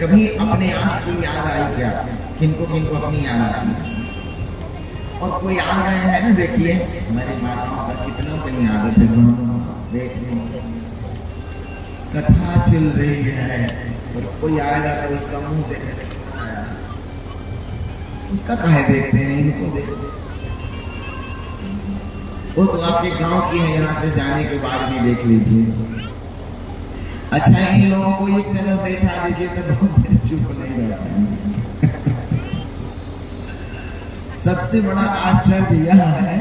कभी अपने आप की याद आई क्या? किनको किनको अपनी याद आई? और कोई आ रहे हैं ना, देखिए हमारे माताओं का कितनों की आदत है, कथा चल रही है और कोई आएगा तो उसका मुंह देख, उसका काहे देखते हैं, इनको देखते। वो तो आपके गांव की है, यहाँ से जाने के बाद भी देख लीजिए। अच्छा, इन लोगों को एक जगह बैठा दीजिए तो बहुत देर चुप नहीं रहता। सबसे बड़ा आश्चर्य यह है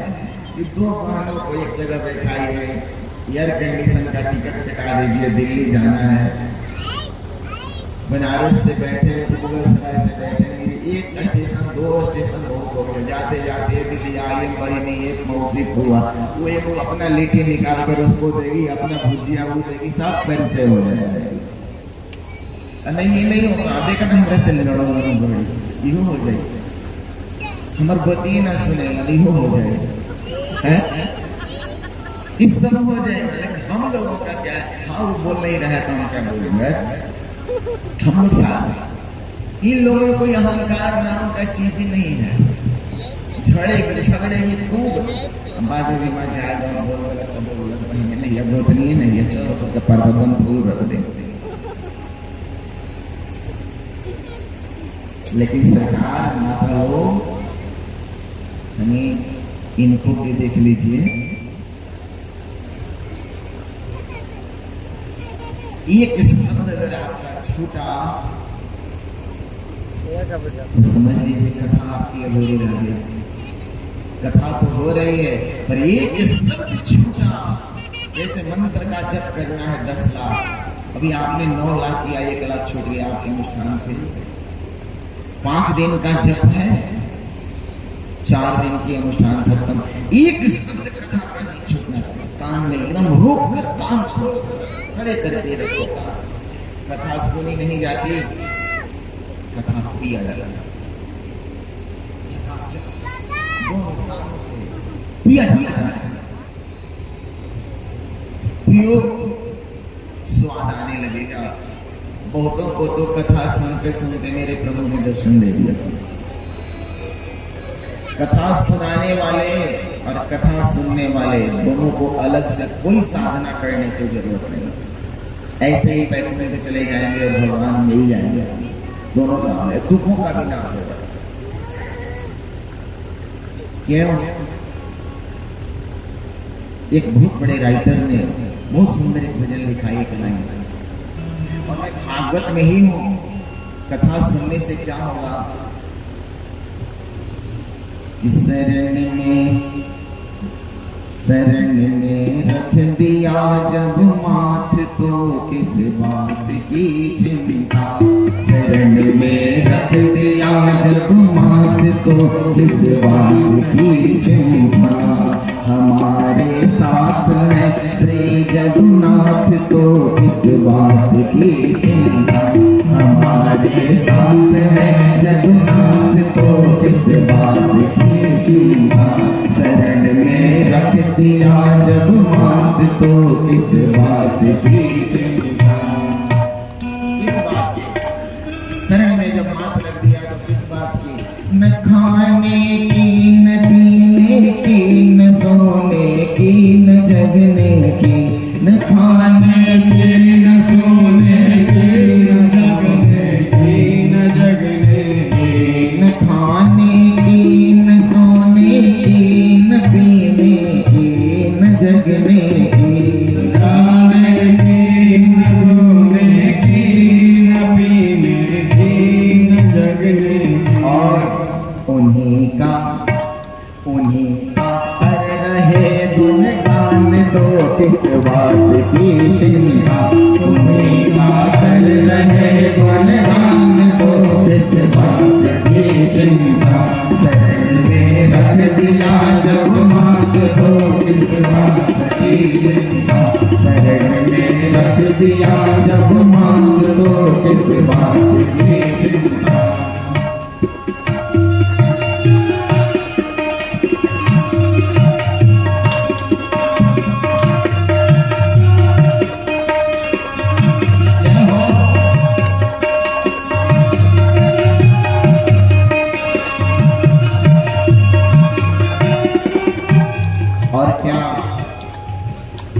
कि दो बहनों को एक जगह बैठाइए, एयर कंडीशन का टिकट कटा दीजिए, दिल्ली जाना है, बनारस से बैठे, मुगलसराय से बैठेंगे, एक स्टेशन दो स्टेशन बहुत हो गए, जाते जाते दिल्ली आगे बड़ी नहीं, एक मौसी हुआ, वो एक अपना लिट्टी निकाल कर उसको देगी, अपना भुजिया वो देगी, सब परिचय हो जाएगा। नहीं ये नहीं होगा, देखा ना वैसे लड़ो इहो हो जाएगी, हमार बतिए ना सुनेगा, इहो हो जाएगा है, इस सब हो जाएगा। लेकिन हम लोगों का क्या है, हाँ वो बोल नहीं रहे तो हम क्या बोलेंगे, हम लोग साथ। इन लोगों को अहंकार नाम का चीज ही नहीं है, झगड़े ही खूब, बाद में मां जाएगा बोल नहीं है, बहुत नहीं है, चलो तो पर्वतन फूल रख दे। लेकिन सरकार माता लोग हमें इनको भी देख लीजिए, एक शब्द अगर आपका छूटा तो समझ लीजिए कथा आपकी अधूरी रह गई। कथा तो हो रही है पर एक शब्द छूटा, जैसे मंत्र का जप करना है 10 लाख, अभी आपने 9 लाख किया, 1 लाख छूट गया आपके अनुष्ठान से। 5 दिन का जप है, 4 दिन की अनुष्ठान खत्म, एक शब्द कथा का नहीं छूटना चाहिए। कान में एकदम रोक कर, कान खड़े करके रखो। कथा सुनी नहीं जाती, कथा पिया जाता है, पिया जाता है, पियो, स्वाद आने लगेगा। बहुतों को तो कथा सुनते सुनते मेरे प्रभु ने दर्शन दे दिया। कथा सुनाने वाले और कथा सुनने वाले दोनों को अलग से कोई साधना करने की जरूरत नहीं, ऐसे ही बैठ में चले जाएंगे और भगवान मिल जाएंगे, दोनों काम है, दुखों का भी नाश होगा। क्यों? एक बहुत बड़े राइटर ने बहुत सुंदर एक भजन लिखा है, एक लाइन, और मैं भागवत में ही हूं। कथा सुनने से क्या होगा, शरण में रख दिया जब माथ तो किस बात की चिंता, शरण में रख दिया जब माथ तो किस बात की चिंता, हमारे साथ है श्री जगन्नाथ तो किस बात की चिंता, हमारे साथ है जगन्नाथ तो किस बात की चिंता, शरण में रख दिया जब माथ तो किस बात की चिंता। की न पीने की न सोने की न जगने की न खाने की न सोने की न जगने की न जगने की न खाने की न सोने की न पीने की न जगने की खाने की न सोने की न पीने की न जगने की और उन्हीं का कर रहे गुणगान तो किस बात की चिंता उन्हीं का कर रहे गुणगान तो किस बात की चिंता शरण में रख दिया जब मात तो किस बात की चिंता शरण में रख दिया जब मात तो किस बात की चिंता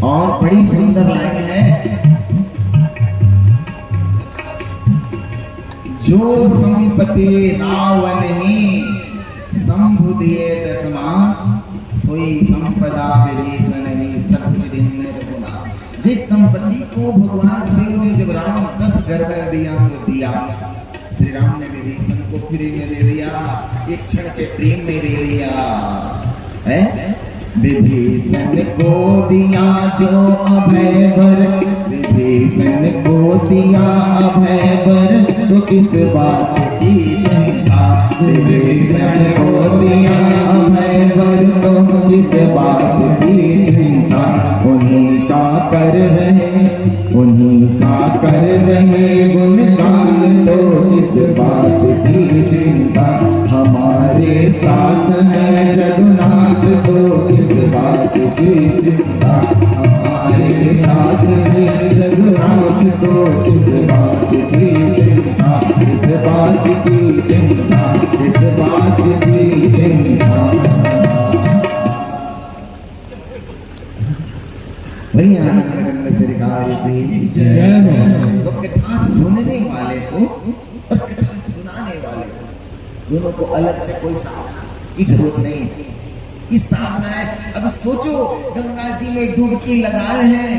और बड़ी सुंदर लाइन है, जो संपत्ति रावण ही शंभु दिए दसमा सोई संपदा विभीषण ही सब चिदिन्नर। जिस संपत्ति को भगवान शिव ने जब रावण 10 गर्दन दिया तो दिया, श्री राम ने विभीषण को फ्री में दे दिया, एक क्षण के प्रेम में दे दिया है। विभीषण को दिया जो अभय वर, विभीषण को दिया अभय वर तो किस बात की चिंता विभीषण को दिया अभय वर तो किस बात की चिंता उन्हीं का कर रहे गुणगान तो किस बात की चिंता हमारे साथ है जगन्नाथ तो किस बात की चिंता हमारे साथ है जगन्नाथ तो किस बात की चिंता किस बात की चिंता किस बात की चिंता। भैया आनंद सरकार की जय। तो कथा सुनने वाले को और कथा सुनाने वाले को दोनों को अलग से कोई साधना की जरूरत नहीं है। इस साधना है, अब सोचो गंगा जी में डुबकी लगाए हैं